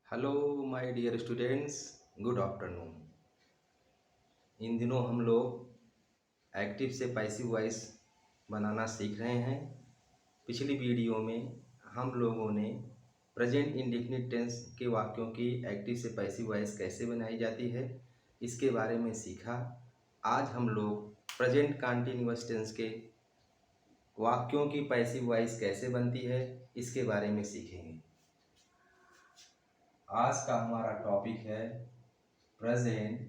Hello my dear students, good afternoon. इन दिनों हम लोग एक्टिव से पैसिव वॉइस बनाना सीख रहे हैं। पिछली वीडियो में हम लोगों ने प्रेजेंट इंडेफिनिट टेंस के वाक्यों की एक्टिव से पैसिव वॉइस कैसे बनाई जाती है इसके बारे में सीखा। आज हम लोग प्रेजेंट कंटीन्यूअस टेंस के वाक्यों की पैसिव वॉइस कैसे बनती है इसके बारे में सीखेंगे। आज का हमारा टॉपिक है प्रेजेंट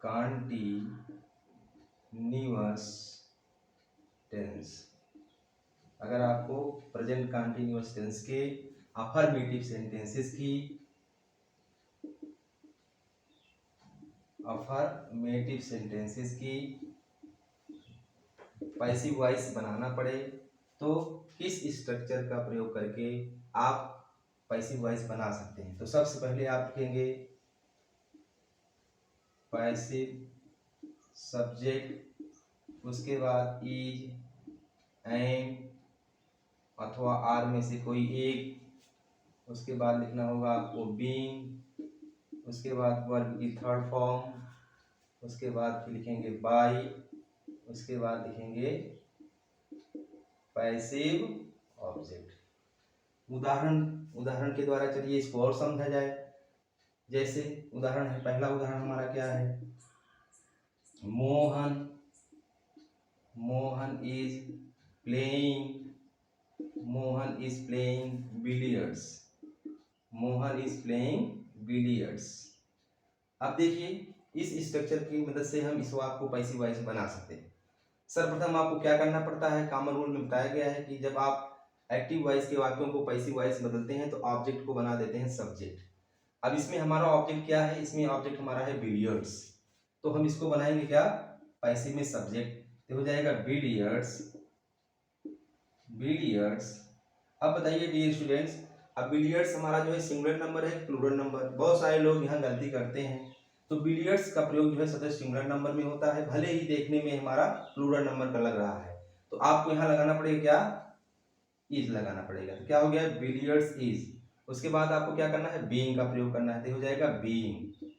कंटीन्यूअस टेंस। अगर आपको प्रेजेंट कंटीन्यूअस टेंस के अफर्मेटिव सेंटेंसेस की पैसिव वॉइस बनाना पड़े तो किस स्ट्रक्चर का प्रयोग करके आप पैसिव वॉइस बना सकते हैं। तो सबसे पहले आप लिखेंगे पैसिव सब्जेक्ट, उसके बाद इज, एम अथवा आर में से कोई एक, उसके बाद लिखना होगा आपको बीइंग, उसके बाद वर्ब की थर्ड फॉर्म, उसके बाद फिर लिखेंगे बाय, उसके बाद लिखेंगे पैसिव ऑब्जेक्ट। उदाहरण के द्वारा चलिए इसको और समझा जाए। जैसे उदाहरण है, पहला उदाहरण हमारा क्या है, मोहन इज प्लेइंग बिलियर्ड्स। अब देखिए इस स्ट्रक्चर की मदद से हम इस वाक्य को पैसिव वॉइस बना सकते हैं। सर्वप्रथम आपको क्या करना पड़ता है, कॉमन रूल में बताया गया है कि जब आप एक्टिव वॉइस के वाक्यों को पैसिव वॉइस बदलते हैं तो ऑब्जेक्ट को बना देते हैं सब्जेक्ट। अब इसमें हमारा ऑब्जेक्ट क्या है, इसमें ऑब्जेक्ट हमारा है बिलियर्ड्स, तो हम इसको बनाएंगे क्या, पैसिव में सब्जेक्ट, तो हो जाएगा बिलियर्ड्स। अब बताइए डियर स्टूडेंट्स, अब बिलियर्ड्स हमारा जो है सिंगुलर नंबर है प्लूरल नंबर। बहुत सारे लोग यहाँ गलती करते हैं, तो बिलियर्ड्स का प्रयोग जो है सदैव सिंगुलर नंबर में होता है, भले ही देखने में हमारा प्लूरल नंबर का लग रहा है। तो आपको यहाँ लगाना पड़ेगा क्या, इज लगाना पड़ेगा। तो क्या हो गया, बिलियर्ड्स इज। उसके बाद आपको क्या करना है, बीइंग का प्रयोग करना है, तो हो जाएगा बीइंग,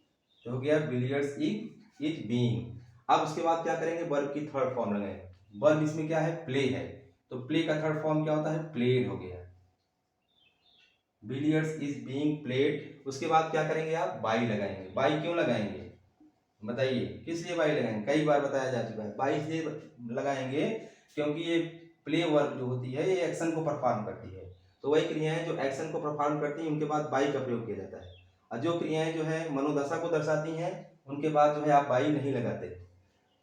तो हो गया बिलियर्ड्स इज बीइंग। अब उसके बाद क्या करेंगे, वर्ब की थर्ड फॉर्म लगाएंगे। वर्ब इसमें क्या है, प्ले है, तो प्ले का थर्ड फॉर्म क्या होता है, प्लेड हो गया, बिलियर्ड्स इज बीइंग प्लेड। उसके बाद क्या करेंगे आप, बाई लगाएंगे। बाई क्यों लगाएंगे बताइए, किस लिए बाई लगाएंगे, कई बार बताया जा चुका है। बाई इसलिए लगाएंगे क्योंकि ये प्ले वर्ब जो होती है ये एक्शन को परफॉर्म करती है, तो वही क्रियाएं जो एक्शन को परफॉर्म करती हैं उनके बाद बाई का प्रयोग किया जाता है। और जो क्रियाएं जो है मनोदशा को दर्शाती हैं उनके बाद जो है आप बाई नहीं लगाते।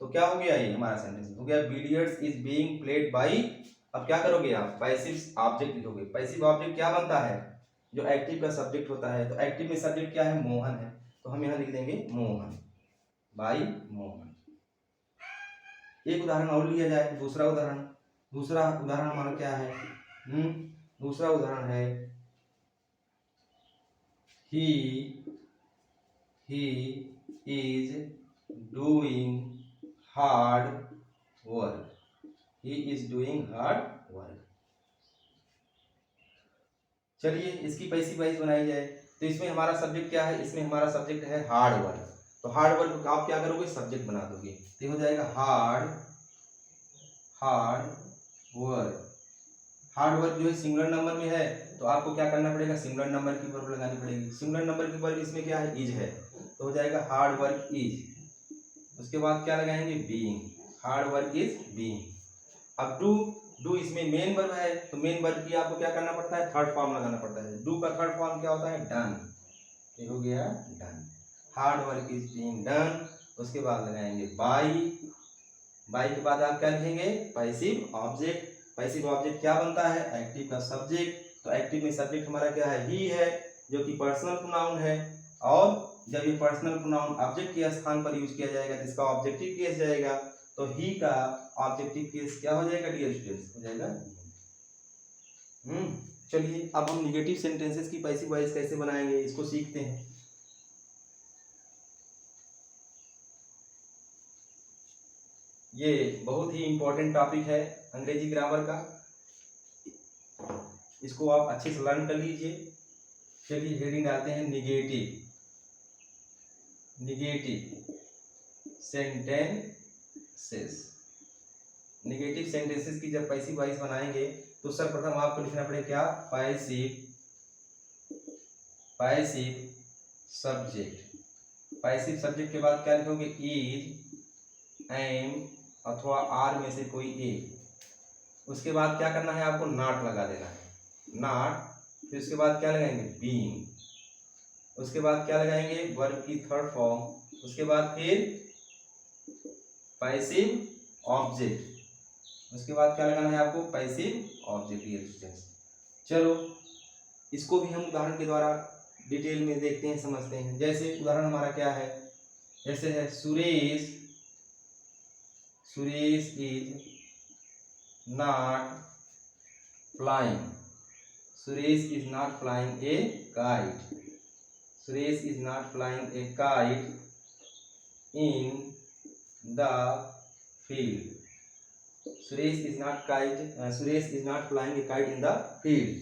तो क्या हो गया, ये हमारा सेंटेंस हो गया, billiards is being played by. अब क्या करोगे आप, पैसिव ऑब्जेक्ट लिखोगे। पैसिव ऑब्जेक्ट क्या बनता है, जो एक्टिव का सब्जेक्ट होता है, तो एक्टिव में सब्जेक्ट क्या है, मोहन है, तो हम यहाँ लिख देंगे मोहन, बाई मोहन। एक उदाहरण और लिया जाए, दूसरा उदाहरण हमारा क्या है, दूसरा उदाहरण है he is doing hard work. चलिए इसकी पैसिव वॉइस बनाई जाए। तो इसमें हमारा सब्जेक्ट क्या है, इसमें हमारा सब्जेक्ट है हार्ड वर्क, तो हार्ड वर्क आप क्या करोगे, सब्जेक्ट बना दोगे, तो हो जाएगा हार्ड वर्क। हार्ड वर्क जो है सिंगुलर नंबर में है, तो आपको क्या करना पड़ेगा, सिंगुलर नंबर की वर्ब लगानी पड़ेगी। सिंगुलर नंबर की वर्ब इसमें क्या है, इज है, तो हो जाएगा हार्ड वर्क इज। उसके बाद क्या लगाएंगे, being, hard work is being. अब डू इसमें मेन वर्ब है, तो मेन वर्ब की आपको क्या करना पड़ता है, थर्ड फॉर्म लगाना पड़ता है। डू का थर्ड फॉर्म क्या होता है, डन, ये हो गया done, hard work is being done. उसके बाद लगाएंगे बाई के बाद आप क्या लिखेंगे, पैसिव ऑब्जेक्ट। पैसिव ऑब्जेक्ट क्या बनता है, एक्टिव का सब्जेक्ट, तो एक्टिव में सब्जेक्ट हमारा क्या है, ही है, जो कि पर्सनल प्रोनाउन है। और जब ये पर्सनल प्रोनाउन ऑब्जेक्ट के स्थान पर यूज किया जाएगा तो इसका ऑब्जेक्टिव केस जाएगा, तो ही का ऑब्जेक्टिव केस क्या हो जाएगा डियर स्टूडेंट्स, हो जाएगा। चलिए अब हम निगेटिव सेंटेंसेस की पैसिव वॉइस कैसे बनाएंगे इसको सीखते हैं। ये बहुत ही इंपॉर्टेंट टॉपिक है अंग्रेजी ग्रामर का, इसको आप अच्छे से लर्न कर लीजिए। चलिए हेडिंग डालते हैं निगेटिव सेंटेंसेस। निगेटिव सेंटेंसेस की जब पैसिव वॉइस बनाएंगे तो सर्वप्रथम आपको लिखना पड़ेगा क्या, पैसिव सब्जेक्ट। पैसिव सब्जेक्ट के बाद क्या लिखोगे, इज, एम अथवा आर में से कोई एक। उसके बाद क्या करना है, आपको नॉट लगा देना है, नॉट। फिर उसके बाद क्या लगाएंगे, बीइंग। उसके बाद क्या लगाएंगे, वर्ब की थर्ड फॉर्म। उसके बाद फिर पैसिव ऑब्जेक्ट। उसके बाद क्या लगाना है आपको, पैसिव ऑब्जेक्ट। डियर स्टूडेंट्स, चलो इसको भी हम उदाहरण के द्वारा डिटेल में देखते हैं, समझते हैं। जैसे उदाहरण हमारा क्या है, जैसे है Suresh is not flying. Suresh is not flying A kite. Suresh is not flying A kite in the field. Suresh is not flying A kite in the field.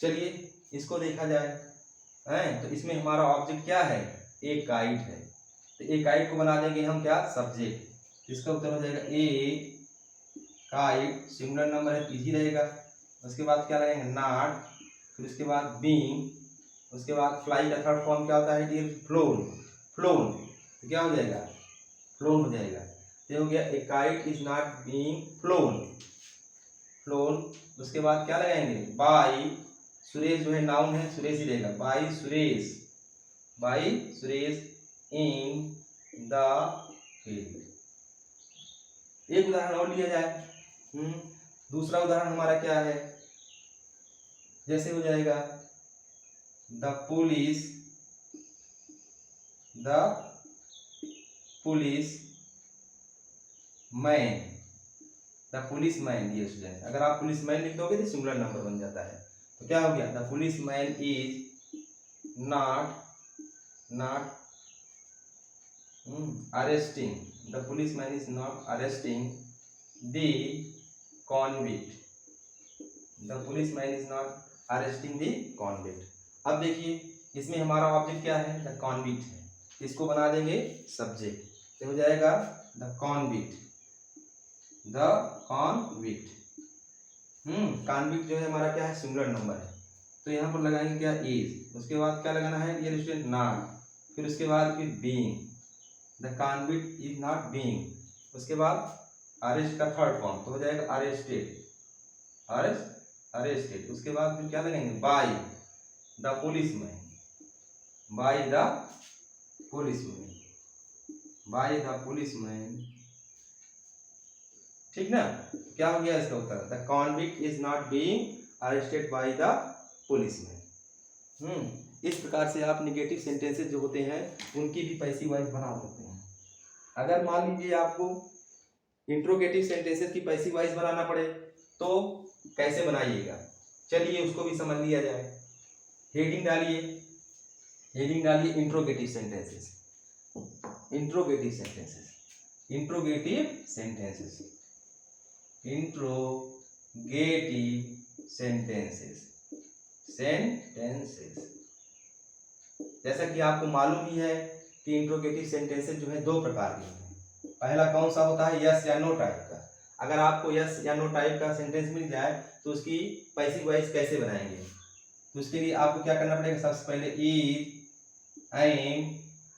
चलिए इसको देखा जाए, हैं तो इसमें हमारा ऑब्जेक्ट क्या है, ए काइट है। तो ए काइट को बना देंगे हम क्या, सब्जेक्ट। इसका उत्तर हो जाएगा ए काइट, सिंगुलर नंबर है, इजी रहेगा। उसके बाद क्या लगेंगे, नॉट। फिर उसके बाद बीइंग। उसके बाद फ्लाई का थर्ड फॉर्म क्या होता है डियर, फ्लोन। तो क्या हो जाएगा, फ्लोन हो जाएगा। ये हो गया, ए kite is not being phloem. उसके बाद क्या लगाएंगे, बाय। सुरेश जो है नाउन है, सुरेश ही रहेगा, by Suresh in the field. एक उदाहरण और लिया जाए। दूसरा उदाहरण हमारा क्या है, जैसे हो जाएगा the policeman. Dear student, अगर आप पुलिस मैन लिख दोगे तो सिंगुलर नंबर बन जाता है। तो क्या हो गया, the police man is not arresting. The police man is not arresting the convict. The police man is not arresting the convict. अब देखिए इसमें हमारा ऑब्जेक्ट क्या है, द कॉन्विक्ट है। इसको बना देंगे सब्जेक्ट, तो हो जाएगा द कॉन्विक्ट। कॉन्विक्ट जो है हमारा क्या है, सिंगुलर नंबर है। तो यहाँ पर लगाएंगे क्या, इज। उसके बाद क्या लगाना है, ये स्टूडेंट नॉट। फिर उसके बाद फिर being, the convict is not being. उसके बाद अरेस्ट का थर्ड फॉर्म, तो हो जाएगा अरेस्टेड। उसके बाद फिर क्या लगाएंगे, बाय द पुलिसमैन। ठीक ना। क्या हो गया इसका उत्तर, the convict is not being arrested by the policeman. इस प्रकार से आप निगेटिव सेंटेंसेस जो होते हैं उनकी भी पैसिव वॉइस बना सकते हैं। अगर मान लीजिए आपको इंट्रोगेटिव सेंटेंसेस की पैसिव वॉइस बनाना पड़े तो कैसे बनाइएगा, चलिए उसको भी समझ लिया जाए। हेडिंग डालिए इंट्रोगेटिव सेंटेंसेस। जैसा कि आपको मालूम ही है कि इंट्रोगेटिव सेंटेंसेस जो है दो प्रकार के हैं। पहला कौन सा होता है, यस या नो टाइप का। अगर आपको यस या नो टाइप का सेंटेंस मिल जाए तो उसकी पैसिव वॉइस कैसे बनाएंगे, तो उसके लिए आपको क्या करना पड़ेगा, सबसे पहले इज, एम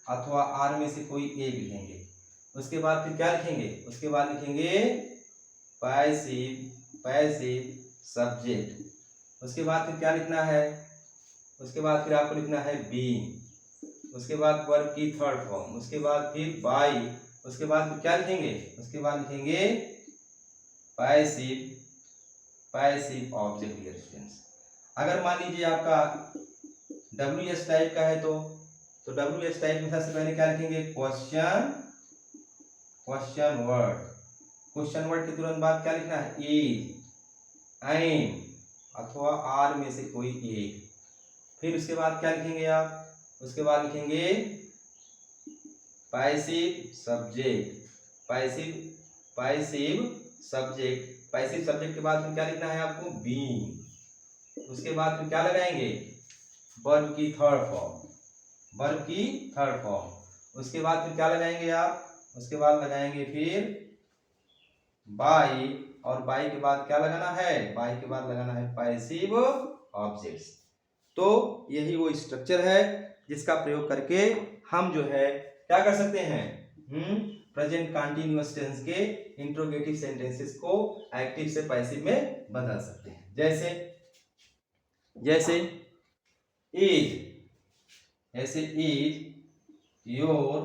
अथवा आर में से कोई एक लिखेंगे। उसके बाद फिर क्या लिखेंगे, उसके बाद लिखेंगे पैसिव सब्जेक्ट। उसके बाद फिर क्या लिखना है, उसके बाद फिर आपको लिखना है बीइंग। उसके बाद वर्ब की थर्ड फॉर्म। उसके बाद फिर बाय। उसके बाद फिर क्या लिखेंगे, उसके बाद लिखेंगे पैसिव ऑब्जेक्ट। डियर स्टूडेंट्स, अगर मान लीजिए आपका WS टाइप का है तो WS टाइप में सबसे पहले क्या लिखेंगे, क्वेश्चन वर्ड के तुरंत बाद क्या लिखना है, इज, एम अथवा आर में से कोई एक। फिर उसके बाद क्या लिखेंगे आप, उसके बाद लिखेंगे पैसिव सब्जेक्ट के बाद फिर क्या लिखना है आपको, बीइंग। उसके बाद फिर क्या लगाएंगे, वर्ब की थर्ड फॉर्म, वर्ब की थर्ड फॉर्म। उसके बाद फिर क्या लगाएंगे आप, उसके बाद लगाएंगे फिर बाई, और बाई के बाद क्या लगाना है, बाई के बाद लगाना है पैसिव ऑब्जेक्ट्स। तो यही वो स्ट्रक्चर है जिसका प्रयोग करके हम जो है क्या कर सकते हैं, प्रेजेंट कंटीन्यूअस टेंस के इंट्रोगेटिव सेंटेंसेस को एक्टिव से पैसिव में बदल सकते हैं। जैसे जैसे इज, ऐसे is your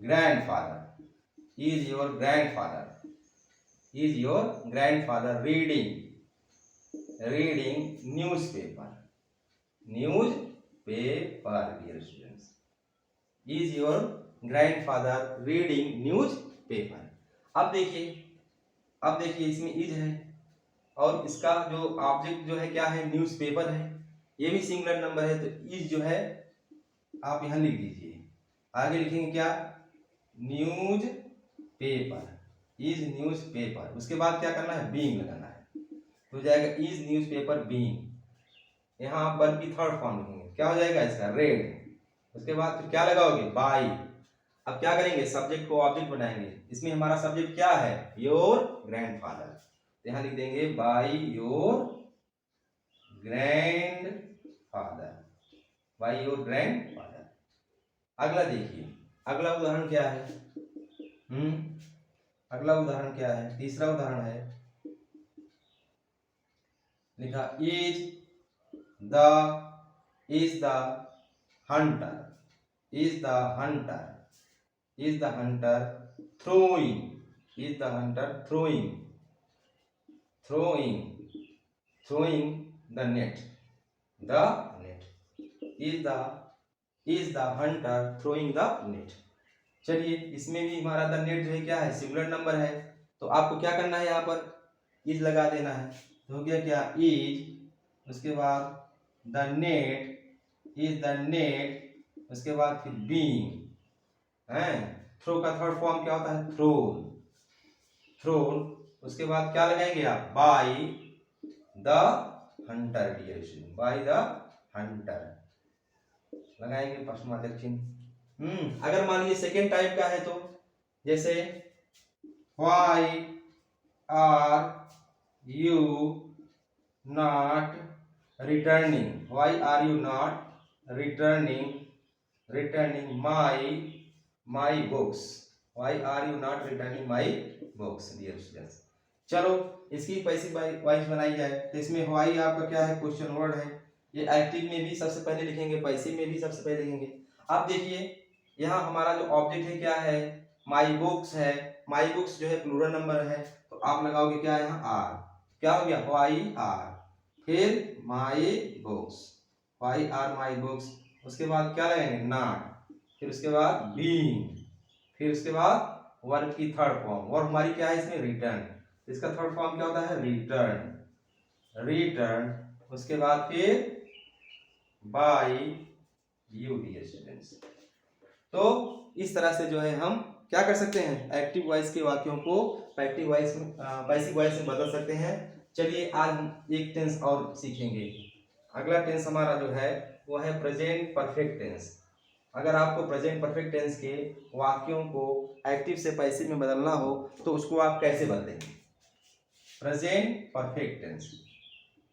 grandfather, is your grandfather, is your grandfather reading newspaper, dear students, is your grandfather reading newspaper. अब देखिए इसमें इज है और इसका जो ऑब्जेक्ट जो है क्या है, न्यूज़पेपर है, ये भी सिंगुलर नंबर है, तो इज जो है आप यहां लिख दीजिए। आगे लिखेंगे क्या, news paper, is news paper. उसके बाद क्या करना है, बीइंग लगाना है, तो हो जाएगा इज न्यूज पेपर बीइंग। यहाँ आप वर्ब की थर्ड फॉर्म लिखेंगे, क्या हो जाएगा इसका, रेड। उसके बाद फिर क्या लगाओगे, बाई। अब क्या करेंगे, सब्जेक्ट को ऑब्जेक्ट बनाएंगे। इसमें हमारा सब्जेक्ट क्या है, योर ग्रैंडफादर, तो यहाँ लिख देंगे by your grandfather, by your grandfather. अगला देखिए, अगला उदाहरण क्या है, अगला उदाहरण क्या है, तीसरा उदाहरण है, लिखा is the Hunter, is the Hunter, is the Hunter throwing, is the hunter throwing the net, is the hunter throwing the net। चलिए इसमें भी हमारा द नेट जो है क्या है, सिंगुलर नंबर है, तो आपको क्या करना है, यहाँ पर इज लगा देना है, तो हो गया क्या, इज, उसके बाद the net, is the net, उसके बाद फिर बीइंग है। थ्रो का थर्ड फॉर्म क्या होता है, थ्रोन। उसके बाद क्या लगाएंगे आप, by the hunter, dear student, by the hunter लगाएंगे प्रश्नवाचक चिन्ह। अगर मान लीजिए सेकेंड टाइप का है तो जैसे why are you not returning, why are you not returning my books, why are you not returning my books, dear students. चलो इसकी पैसिव वॉइस बनाई जाए, तो इसमें व्हाई आपका क्या है, क्वेश्चन वर्ड है, ये एक्टिव में भी सबसे पहले लिखेंगे, पैसिव में भी सबसे पहले लिखेंगे। अब देखिए यहाँ हमारा जो ऑब्जेक्ट है क्या है, माई बुक्स है, माई बुक्स जो है प्लूरल नंबर है, तो आप लगाओगे क्या, यहाँ आर, क्या हो गया, व्हाई आर, फिर my books, why are my books. उसके बाद क्या लगाएंगे, नॉट, फिर उसके बाद बीइंग, फिर उसके बाद वर्ब की थर्ड फॉर्म, वर्ब हमारी क्या है इसमें, रिटर्न, इसका थर्ड फॉर्म क्या होता है, रिटर्न। उसके बाद फिर बाय यू, डियर स्टूडेंट्स। तो इस तरह से जो है हम क्या कर सकते हैं, एक्टिव वॉइस के वाक्यों को पैसिव वॉइस में बदल सकते हैं। चलिए आज हम एक टेंस और सीखेंगे। अगला टेंस हमारा जो है वो है प्रेजेंट परफेक्ट टेंस। अगर आपको प्रेजेंट परफेक्ट टेंस के वाक्यों को एक्टिव से पैसिव में बदलना हो तो उसको आप कैसे बदलेंगे, present perfect tense,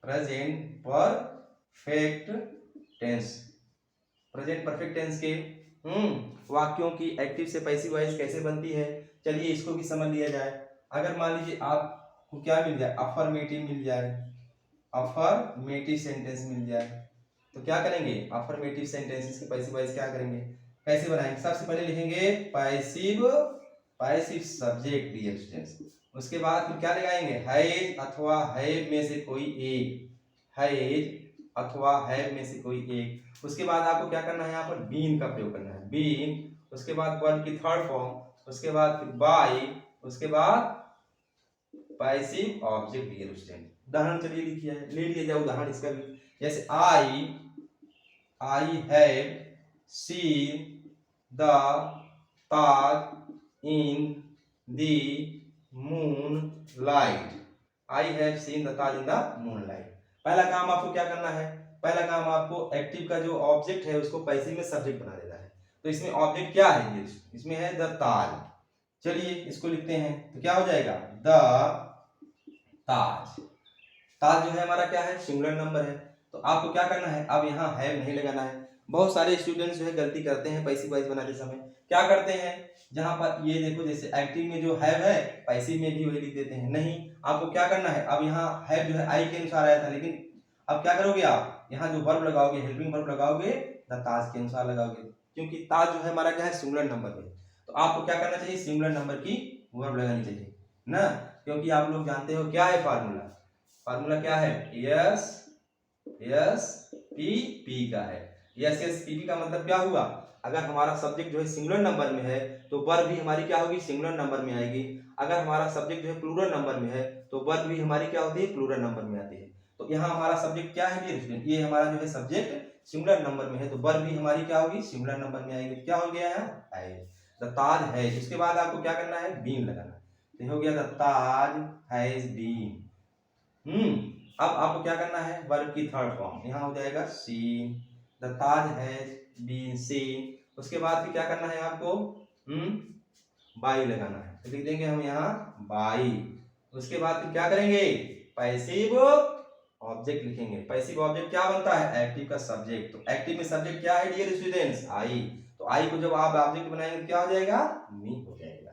present perfect tense, present perfect tense के वाक्यों की एक्टिव से पैसिव वॉइस कैसे बनती है, चलिए इसको भी समझ लिया जाए। अगर मान लीजिए आपको क्या मिल जाए, अफर्मेटिव मिल जाए, अफर्मेटिव सेंटेंस मिल जाए, तो क्या करेंगे, अफर्मेटिव सेंटेंसेस की पैसिव वॉइस क्या करेंगे, कैसे बनाएंगे, सबसे पहले लिखेंगे पैसिव सब्जेक्ट, डियर स्टूडेंट्स। उसके बाद फिर क्या लगाएंगे, हैज अथवा हैव में से कोई एक, हैज अथवा हैव में से कोई एक। उसके बाद आपको क्या करना है, यहाँ पर बीन का प्रयोग करना है, बीन। उसके बाद वर्ब की थर्ड फॉर्म, उसके बाद फिर बाय, उसके बाद पैसिव ऑब्जेक्ट, डियर स्टूडेंट। उदाहरण चलिए लिखिए, ले लिया जाए उदाहरण इसका भी। जैसे I have seen the Taj in the moon light, I have seen the Taj in the moon light. पहला काम आपको क्या करना है, पहला काम आपको एक्टिव का जो ऑब्जेक्ट है उसको पैसिव में सब्जेक्ट बना देना है। तो इसमें ऑब्जेक्ट क्या है, ये इसमें है द ताज। चलिए इसको लिखते हैं, तो क्या हो जाएगा, द ताज। ताज जो है हमारा क्या है, सिंगुलर नंबर है। तो आपको क्या करना है, अब यहाँ हैव नहीं लगाना है। बहुत सारे स्टूडेंट्स जो है गलती करते हैं पैसिव वॉइस बनाते समय, क्या करते हैं, जहां पर ये देखो जैसे एक्टिव में जो हैव है पैसिव में भी वही लिख देते हैं। नहीं, आपको क्या करना है, अब यहाँ हैव जो है आई के अनुसार आया था, लेकिन अब क्या करोगे आप, यहाँ जो वर्ब लगाओगे, हेल्पिंग वर्ब लगाओगे, द ताज के अनुसार लगाओगे, क्योंकि ताज जो है हमारा क्या है, सिंगुलर नंबर में। तो आपको क्या करना चाहिए, सिंगुलर नंबर की वर्ब लगानी चाहिए ना, क्योंकि आप लोग जानते हो क्या है फार्मूला। फार्मूला क्या है, यस यस पी पी का है। यस यस पी पी का मतलब क्या हुआ, अगर हमारा सब्जेक्ट जो है सिंगुलर नंबर में है तो वर्ब भी हमारी क्या होगी, सिंगुलर नंबर में आएगी। अगर हमारा सब्जेक्ट जो है प्लूरल नंबर में है तो वर्ब भी हमारी क्या होती है, प्लूरल नंबर में आती है। तो यहाँ हमारा सब्जेक्ट क्या है, ये हमारा जो है सब्जेक्ट सिंगुलर नंबर में है, तो वर्ब भी हमारी क्या होगी, सिंगुलर नंबर में आएगी। क्या हो गया है, द ताज है। उसके बाद आपको क्या करना है, बीन लगाना। तो हो गया द ताज हैज बीन। अब आपको क्या करना है, वर्ब की थर्ड फॉर्म, यहाँ हो जाएगा seen, the Taj has been seen. उसके बाद फिर क्या करना है आपको, बाई लगाना है, तो लिख देंगे हम यहाँ बाई। उसके बाद फिर क्या करेंगे, पैसिव ऑब्जेक्ट लिखेंगे। पैसिव ऑब्जेक्ट क्या बनता है, एक्टिव का सब्जेक्ट। तो एक्टिव में सब्जेक्ट क्या है डियर स्टूडेंट्स, आई। तो आई को जब आप ऑब्जेक्ट बनाएंगे तो क्या हो जाएगा, मी हो जाएगा।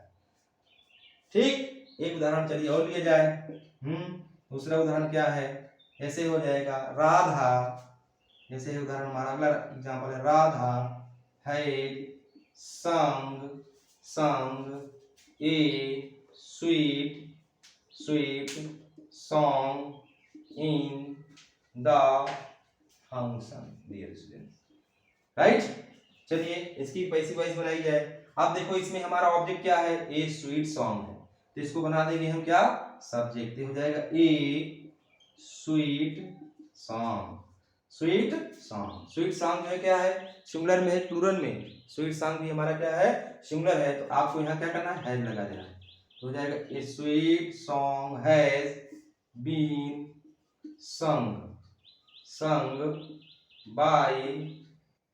ठीक, एक उदाहरण चलिए और लिया जाए। दूसरा उदाहरण क्या है, ऐसे हो जाएगा राधा। जैसे उदाहरण हमारा अगला एग्जांपल है, Radha had sung a sweet song in the function, dear students, right. चलिए इसकी पैसिव वॉइस बनाई जाए। अब देखो इसमें हमारा ऑब्जेक्ट क्या है, ए स्वीट सॉन्ग है, तो इसको बना देंगे हम क्या, सब्जेक्ट। हो जाएगा a sweet song, sweet song. Sweet song जो है क्या है, सिंगुलर में है, प्लूरल में। स्वीट सॉन्ग भी हमारा क्या है, सिंगुलर है, तो आपको यहाँ क्या करना है, हैज लगा देना है। तो हो जाएगा a sweet song has been sung by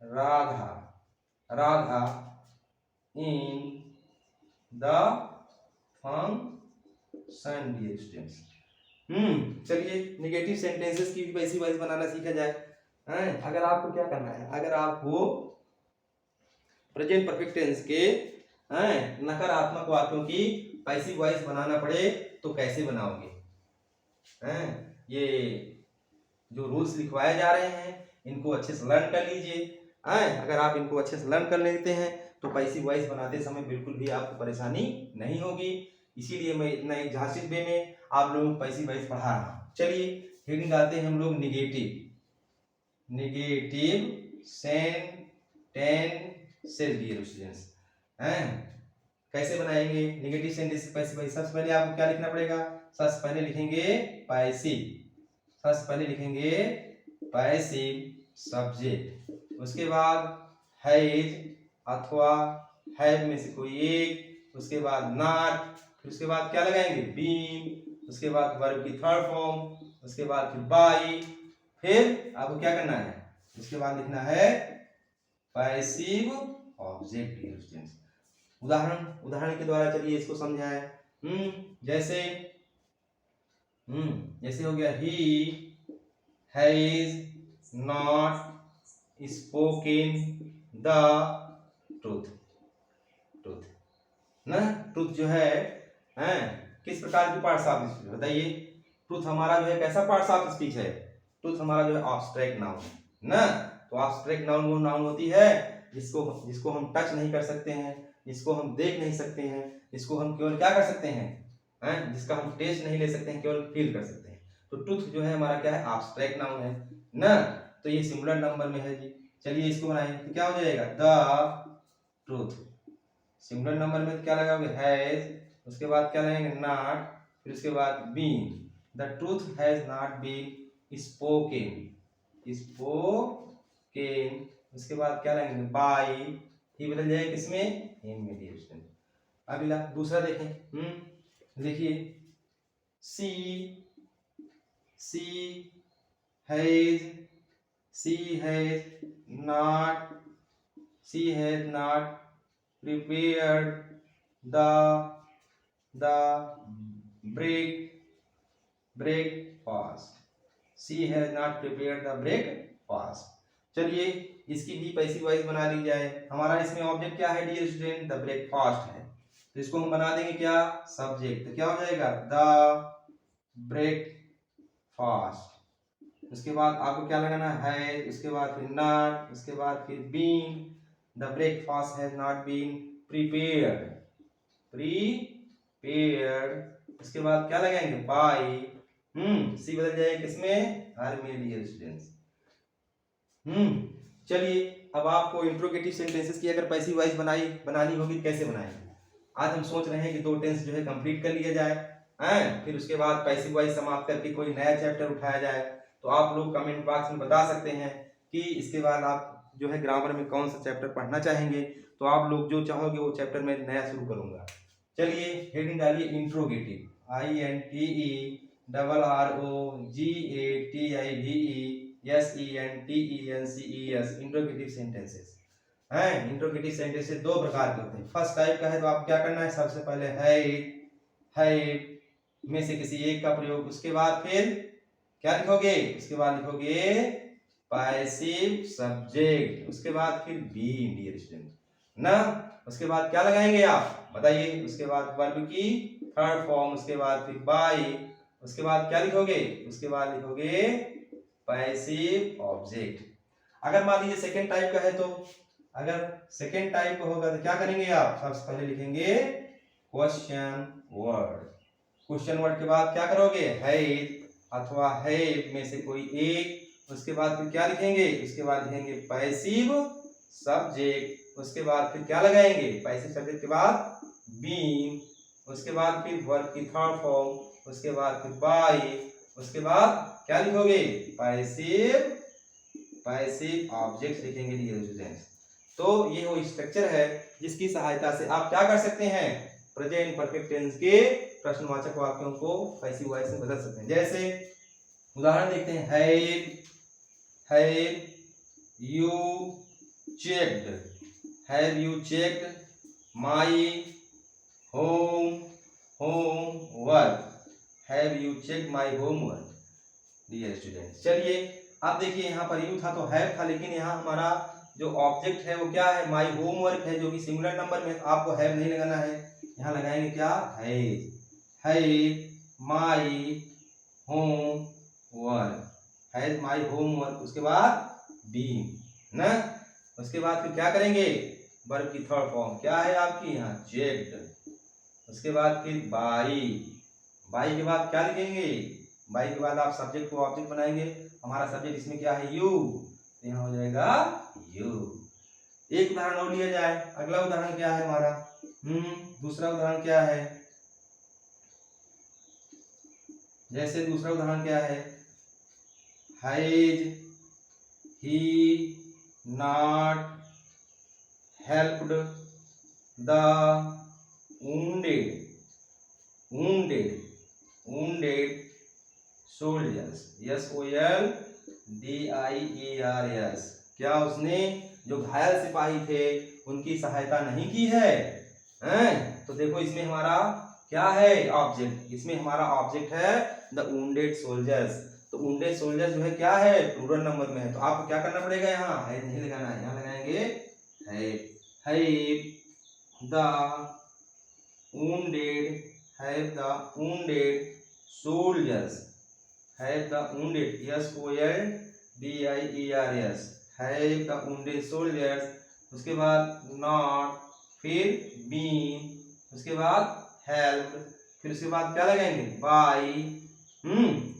Radha in the function, dear students। चलिए नेगेटिव सेंटेंसेस की भी पैसिव वॉइस बनाना सीखा जाए। अगर आपको क्या करना है, अगर आपको प्रेजेंट परफेक्ट टेंस के नकारात्मक वाक्यों की पैसिव वॉइस बनाना पड़े तो कैसे बनाओगे, ये जो रूल्स लिखवाए जा रहे हैं इनको अच्छे से लर्न कर लीजिए। अगर आप इनको अच्छे से लर्न कर लेते हैं तो पैसिव वॉइस बनाते समय बिल्कुल भी आपको परेशानी नहीं होगी। इसीलिए मैं इतना एक झांसित वे में आप लोगों को पैसिव वॉइस पढ़ा रहा हूँ। चलिए हेडिंग डालते हैं हम लोग, नेगेटिव सेंटेंसेस, डियर स्टूडेंट्स। कैसे बनाएंगे नेगेटिव सेंटेंस पैसिव वॉइस, सबसे पहले आपको क्या लिखना पड़ेगा, सबसे पहले लिखेंगे पैसिव, सबसे पहले लिखेंगे पैसिव सब्जेक्ट, उसके बाद हैज अथवा हैव में से कोई एक, उसके बाद नॉट, फिर उसके बाद क्या लगाएंगे, बीन, उसके बाद वर्ब की थर्ड फॉर्म, उसके बाद फिर बाई, फिर आपको क्या करना है, उसके बाद लिखना है पैसिव ऑब्जेक्ट, डियर स्टूडेंट्स। उदाहरण के द्वारा चलिए इसको समझाएं। जैसे जैसे हो गया, he has not spoken the truth. ना ट्रूथ जो है किस प्रकार की पार्ट्स ऑफ स्पीच बताइए। ट्रूथ हमारा जो है कैसा पार्ट्स ऑफ स्पीच है, ट्रूथ हमारा जो है ऑब्स्ट्रैक्ट नाउन है ना। तो ऑब्स्ट्रैक्ट नाउन वो नाउन होती है जिसको हम टच नहीं कर सकते हैं, जिसको हम देख नहीं सकते हैं, जिसको हम केवल क्या कर सकते हैं, जिसका हम टेस्ट नहीं ले सकते हैं, केवल फील कर सकते हैं। तो ट्रूथ जो है हमारा क्या है, एब्स्ट्रैक्ट नाउन है ना। तो ये सिंगुलर नंबर में है जी। चलिए इसको बनाएं तो क्या हो जाएगा, द ट्रूथ। सिंगुलर नंबर में तो क्या लगाओगे, हैज, उसके बाद क्या लगाएंगे, नॉट, फिर उसके बाद been. The truth has not been spoken, उसके बाद क्या लगाएंगे, बाय, ही बदल जाएगा किसमें, इन में, डियर स्टूडेंट। अगला दूसरा देखें, देखिए सी has she has not prepared the breakfast. She has not prepared the breakfast. चलिए इसकी भी पैसिव वॉइस बना ली जाए। हमारा इसमें ऑब्जेक्ट क्या है डियर स्टूडेंट? द ब्रेकफास्ट है, तो इसको हम बना देंगे क्या? सब्जेक्ट। तो क्या हो जाएगा? The breakfast. उसके बाद आपको क्या लगाना है? उसके बाद फिर नॉट, उसके बाद फिर been. The breakfast has not been prepared. उसके बाद क्या लगाएंगे? बाय। सी बदल जाएगा किसमें? आर में डियर स्टूडेंट्स। चलिए अब आपको इंट्रोगेटिव सेंटेंसेस की अगर पैसिव वॉइस बनानी होगी कैसे बनाएंगे? आज हम सोच रहे हैं कि 2 टेंस जो है कंप्लीट कर लिया जाए, फिर उसके बाद पैसिव वॉइस समाप्त करके कोई नया चैप्टर उठाया जाए। तो आप लोग कमेंट बॉक्स में बता सकते हैं कि इसके बाद आप जो है ग्रामर में कौन सा चैप्टर पढ़ना चाहेंगे। तो आप लोग जो चाहोगे वो चैप्टर में नया शुरू करूंगा। चलिए हेडिंग डालिए इंट्रोगेटिव, INTERROGATIVE इंट्रोगेटिव सेंटेंसेस हैं। इंट्रोगेटिव सेंटेंसेस 2 प्रकार के होते हैं। फर्स्ट टाइप का है तो आप क्या करना है? सबसे पहले है में से किसी एक का प्रयोग, उसके बाद फिर क्या लिखोगे? उसके बाद लिखोगे पैसिव सब्जेक्ट, उसके बाद फिर बीइंग डियर स्टूडेंट ना। उसके बाद क्या लगाएंगे आप बताइए? उसके बाद वर्ब की थर्ड फॉर्म, उसके बाद फिर बाय, उसके बाद क्या लिखोगे? उसके बाद लिखोगे पैसिव ऑब्जेक्ट। अगर मान लीजिए सेकेंड टाइप का है तो अगर सेकेंड टाइप का होगा तो क्या करेंगे आप? सबसे पहले लिखेंगे क्वेश्चन वर्ड। क्वेश्चन वर्ड के बाद क्या करोगे? है अथवा है में से कोई एक। उसके बाद फिर क्या लिखेंगे? उसके बाद लिखेंगे पैसिव सब्जेक्ट। उसके बाद फिर क्या लगाएंगे? पैसिव सब्जेक्ट के बाद बीइंग, उसके बाद फिर वर्ब की थर्ड फॉर्म, उसके बाद फिर बाय, उसके बाद क्या लिखोगे? पैसिव ऑब्जेक्ट लिखेंगे डियर स्टूडेंट्स। तो ये वो स्ट्रक्चर है जिसकी सहायता से आप क्या कर सकते हैं? प्रेजेंट परफेक्ट टेंस के प्रश्नवाचक वाक्यों को पैसिव वॉइस में बदल सकते हैं। जैसे उदाहरण देखते हैं, have you checked my homework. Have you checked my homework dear student. चलिए अब देखिए यहाँ पर यू था तो हैव था, लेकिन यहाँ हमारा जो ऑब्जेक्ट है वो क्या है? माई होमवर्क है, जो कि सिंगुलर नंबर में। आपको हैव नहीं लगाना है, यहाँ लगाएंगे क्या? हैज माई होमवर्क, उसके बाद बीइंग ना। उसके बाद फिर क्या करेंगे? वर्ब की थर्ड फॉर्म क्या है आपकी? यहाँ चेक्ड। उसके बाद फिर बाई के बाद क्या लिखेंगे? बाई के बाद आप सब्जेक्ट को ऑब्जेक्ट बनाएंगे। हमारा सब्जेक्ट इसमें क्या है? यू, तो यहाँ हो जाएगा यू। एक उदाहरण और लिया जाए। अगला उदाहरण क्या है हमारा? दूसरा उदाहरण क्या है? जैसे दूसरा उदाहरण क्या है? Has he not helped the wounded soldiers, SOLDIERS। क्या उसने जो घायल सिपाही थे उनकी सहायता नहीं की है? तो देखो इसमें हमारा क्या है? ऑब्जेक्ट। इसमें हमारा ऑब्जेक्ट है द wounded soldiers। तो wounded soldiers जो है क्या है? प्लूरल नंबर में है। तो आपको क्या करना पड़ेगा? यहाँ है नहीं लगाना है, यहाँ लगाएंगे है the wounded soldiers, have the wounded SOLDIERS, have the wounded soldiers। उसके बाद not, फिर been, उसके बाद help, फिर उसके बाद क्या लगाएंगे? by।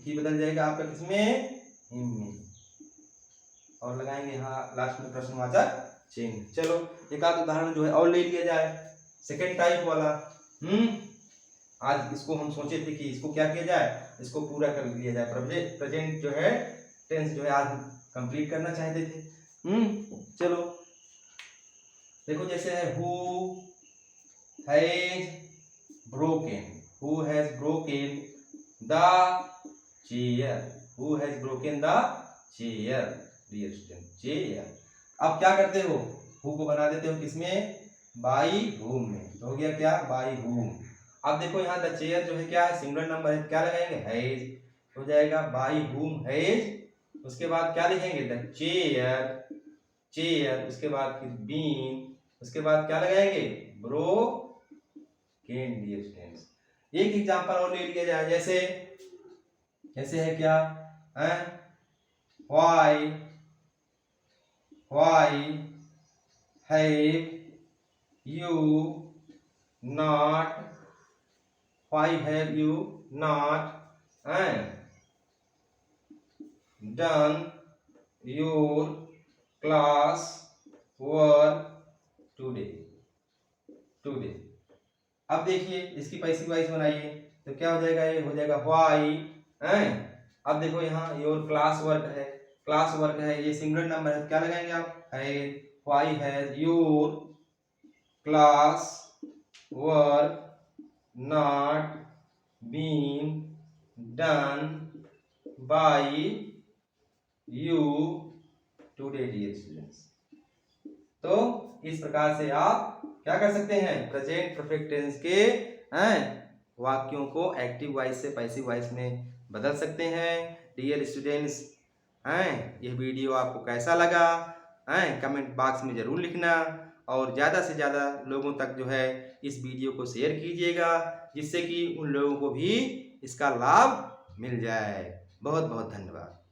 ही बदल जाएगा आपका किसमें? him में, और लगाएंगे यहाँ लास्ट में प्रश्नवाचक चिन्ह। चलो एक आध उदाहरण जो है और ले लिया जाए सेकेंड टाइप वाला। आज इसको हम सोचे थे कि इसको क्या किया जाए? इसको पूरा कर लिया जाए। प्रेजेंट जो है टेंस जो है आज कंप्लीट करना चाहते थे। चलो देखो जैसे है who has broken the chair, dear student, chair. अब क्या करते हो, हु को बना देते हो किसमें, बाई हुम में। तो हो गया क्या, बाई हुम। अब देखो यहाँ द चेयर जो है क्या है, सिंगुलर नंबर है, क्या लगाएंगे, हैज। हो जाएगा बाई हुम हैज। उसके बाद क्या लिखेंगे, द चेयर, चेयर। उसके बाद फिर बीन। उसके बाद क्या लगाएंगे, ब्रोकन डियर स्टूडेंट्स। एक एग्जांपल और ले लिया जाए, जैसे ऐसे है क्या, why have you not, why have you not done your class work today. अब देखिए इसकी पैसिव वॉइस बनाइए, तो क्या हो जाएगा, ये हो जाएगा व्हाई। अब देखो यहाँ योर क्लास वर्क है, ये सिंगुलर नंबर है, क्या लगाएंगे आप, है। Why has your class work not been done by you today dear students. तो इस प्रकार से आप क्या कर सकते हैं, प्रेजेंट परफेक्ट टेंस के वाक्यों को एक्टिव वॉइस से पैसिव वॉइस में बदल सकते हैं। डियर स्टूडेंट्स, यह वीडियो आपको कैसा लगा, कमेंट बॉक्स में ज़रूर लिखना, और ज़्यादा से ज़्यादा लोगों तक जो है इस वीडियो को शेयर कीजिएगा, जिससे कि उन लोगों को भी इसका लाभ मिल जाए। बहुत बहुत धन्यवाद।